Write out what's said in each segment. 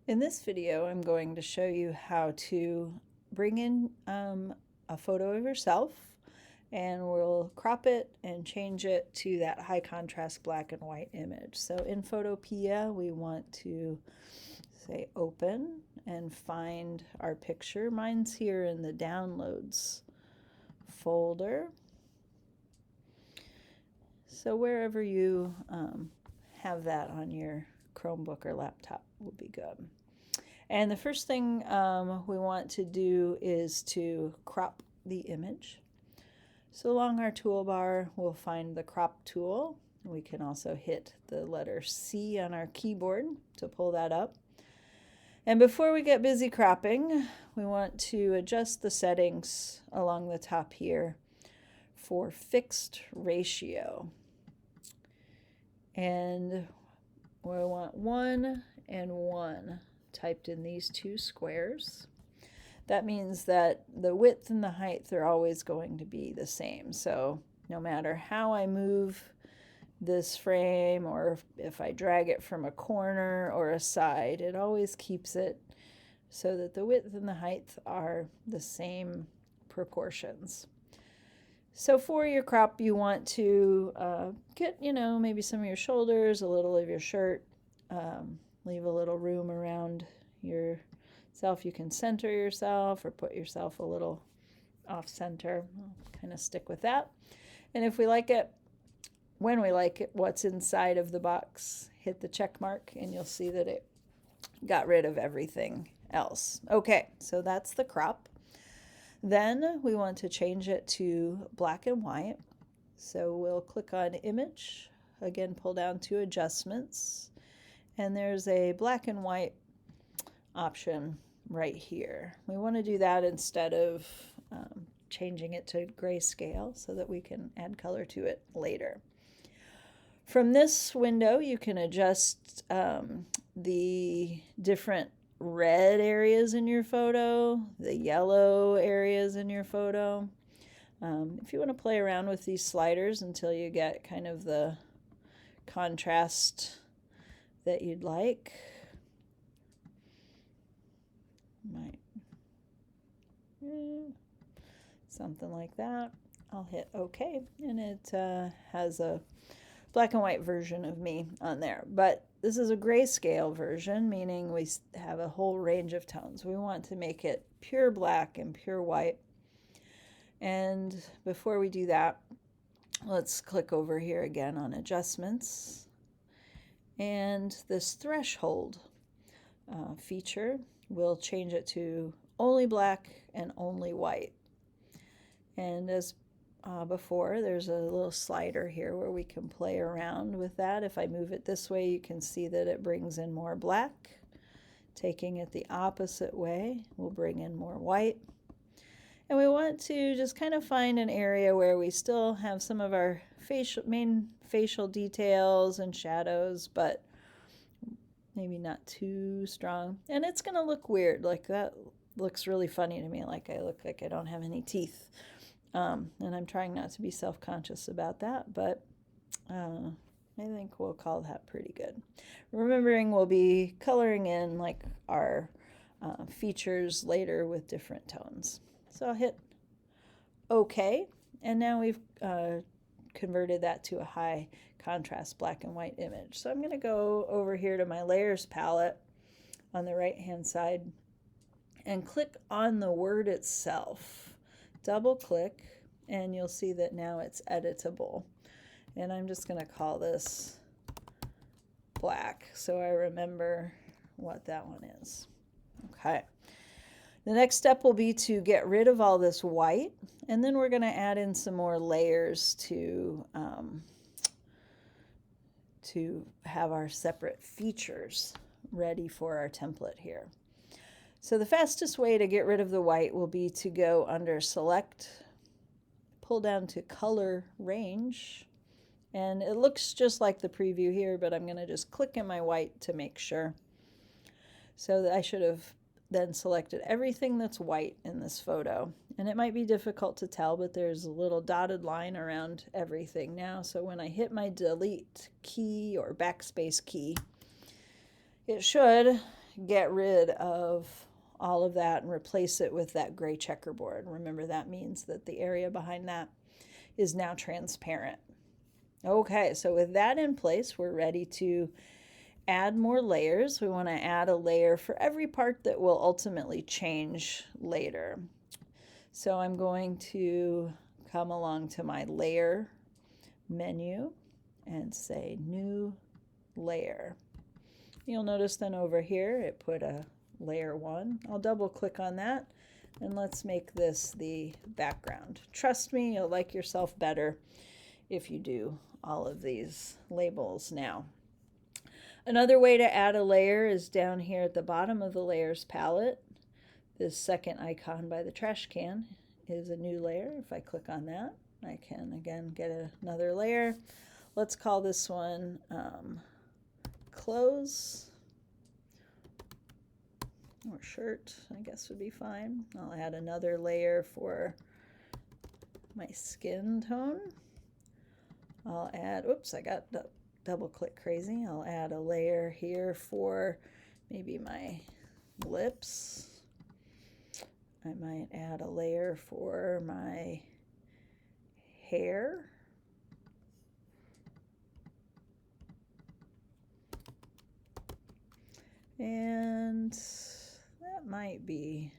In this video, I'm going to show you how to bring in a photo of yourself, and we'll crop it and change it to that high contrast black and white image. So in Photopea, we want to say open and find our picture. Mine's here in the downloads folder. So wherever you have that on your Chromebook or laptop will be good. And the first thing we want to do is to crop the image. So along our toolbar, we'll find the crop tool. We can also hit the letter C on our keyboard to pull that up. And before we get busy cropping, we want to adjust the settings along the top here for fixed ratio. And we want 1 and 1 typed in these two squares. That means that the width and the height are always going to be the same. So no matter how I move this frame, or if I drag it from a corner or a side, it always keeps it so that the width and the height are the same proportions. So for your crop, you want to get, maybe some of your shoulders, a little of your shirt, leave a little room around yourself. You can center yourself or put yourself a little off center. I'll kind of stick with that. And if we like it, when we like it, what's inside of the box, hit the check mark and you'll see that it got rid of everything else. Okay, so that's the crop. Then we want to change it to black and white. So we'll click on image, again pull down to adjustments, and there's a black and white option right here. We want to do that instead of changing it to grayscale so that we can add color to it later. From this window, you can adjust the different red areas in your photo, the yellow areas in your photo. If you want to play around with these sliders until you get kind of the contrast that you'd like, something like that. I'll hit OK, and it has a black and white version of me on there. But this is a grayscale version, meaning we have a whole range of tones. We want to make it pure black and pure white. And before we do that, let's click over here again on adjustments. And this threshold feature, we'll change it to only black and only white. And as before, there's a little slider here where we can play around with that. If I move it this way, you can see that it brings in more black. Taking it the opposite way will bring in more white. And we want to just kind of find an area where we still have some of our main facial details and shadows, but maybe not too strong. And it's going to look weird. Like that looks really funny to me, like I look like I don't have any teeth. And I'm trying not to be self-conscious about that, but I think we'll call that pretty good. Remembering we'll be coloring in like our features later with different tones. So I'll hit OK, and now we've converted that to a high contrast black and white image. So I'm going to go over here to my layers palette on the right hand side and click on the word itself. Double click and you'll see that now it's editable. And I'm just going to call this black so I remember what that one is. Okay. The next step will be to get rid of all this white, and then we're going to add in some more layers to have our separate features ready for our template here. So the fastest way to get rid of the white will be to go under Select, pull down to Color Range, and it looks just like the preview here, but I'm going to just click in my white to make sure. So that I should have then selected everything that's white in this photo. And it might be difficult to tell, but there's a little dotted line around everything now. So when I hit my Delete key or Backspace key, it should get rid of all of that and replace it with that gray checkerboard. Remember, that means that the area behind that is now transparent. Okay, so with that in place, we're ready to add more layers. We want to add a layer for every part that will ultimately change later. So I'm going to come along to my layer menu and say new layer. You'll notice then over here it put a layer 1. I'll double click on that and let's make this the background. Trust me, you'll like yourself better if you do all of these labels now. Another way to add a layer is down here at the bottom of the layers palette. This second icon by the trash can is a new layer. If I click on that, I can again get another layer. Let's call this one clothes or shirt, I guess would be fine. I'll add another layer for my skin tone. I'll add, oops, I got the double click crazy. I'll add a layer here for maybe my lips. I might add a layer for my hair. And that might be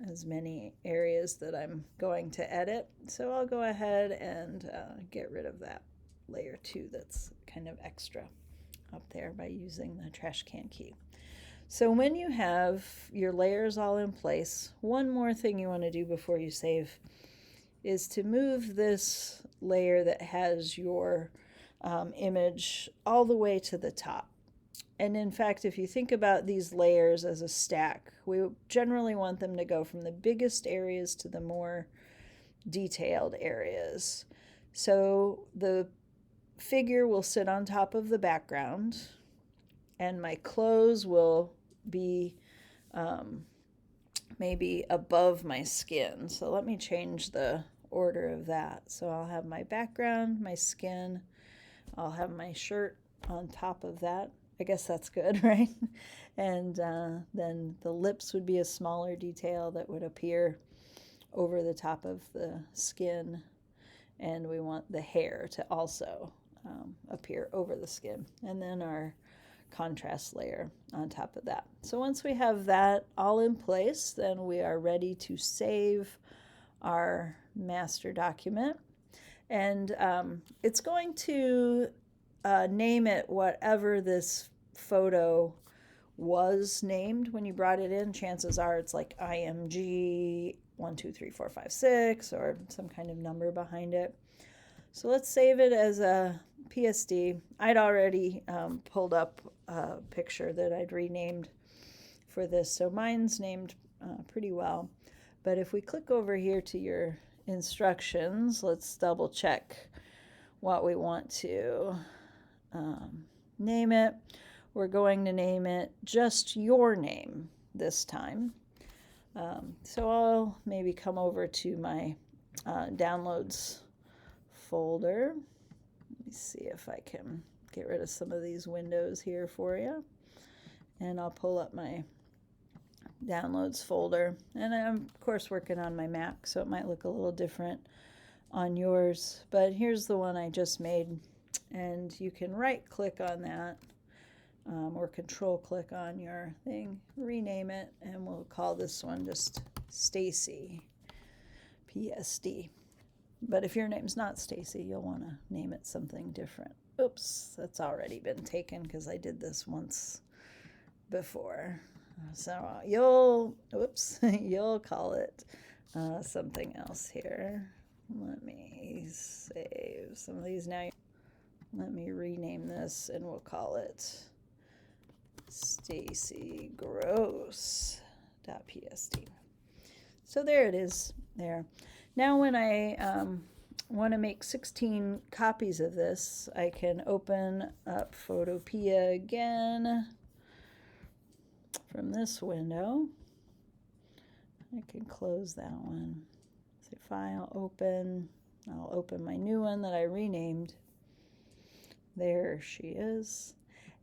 as many areas that I'm going to edit. So I'll go ahead and get rid of that layer 2 that's kind of extra up there by using the trash can key. So when you have your layers all in place, one more thing you want to do before you save is to move this layer that has your image all the way to the top. And in fact, if you think about these layers as a stack, we generally want them to go from the biggest areas to the more detailed areas. So the figure will sit on top of the background, and my clothes will be maybe above my skin. So let me change the order of that. So I'll have my background, my skin, I'll have my shirt on top of that. I guess that's good, right? And then the lips would be a smaller detail that would appear over the top of the skin. And we want the hair to also appear over the skin. And then our contrast layer on top of that. So once we have that all in place, then we are ready to save our master document. And it's going to name it whatever this photo was named when you brought it in. Chances are it's like IMG 123456 or some kind of number behind it. So let's save it as a PSD. I'd already pulled up a picture that I'd renamed for this, so mine's named pretty well. But if we click over here to your instructions, let's double check what we want to name it. We're going to name it just your name this time. So I'll maybe come over to my downloads folder. Let me see if I can get rid of some of these windows here for you. And I'll pull up my downloads folder. And I'm, of course, working on my Mac, so it might look a little different on yours. But here's the one I just made. And you can right-click on that or control-click on your thing, rename it, and we'll call this one just Stacy PSD. But if your name's not Stacy, you'll want to name it something different. Oops, that's already been taken because I did this once before. So you'll call it something else here. Let me save some of these now. Let me rename this and we'll call it Stacy Gross.pst. So there it is there. Now when I want to make 16 copies of this, I can open up Photopea again from this window. I can close that one. Say File, Open. I'll open my new one that I renamed. There she is.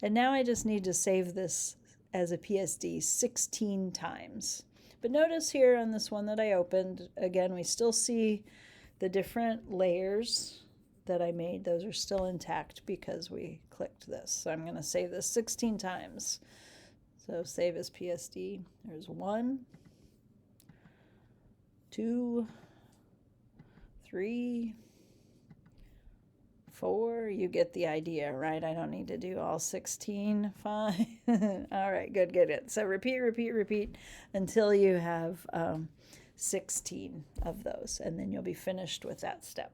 And now I just need to save this as a PSD 16 times. But notice here on this one that I opened, again, we still see the different layers that I made. Those are still intact because we clicked this. So I'm going to save this 16 times. So save as PSD. There's 1, 2, 3, 4. You get the idea, right? I don't need to do all 16. 5. All right, good, good, good. So repeat, repeat, repeat until you have 16 of those, and then you'll be finished with that step.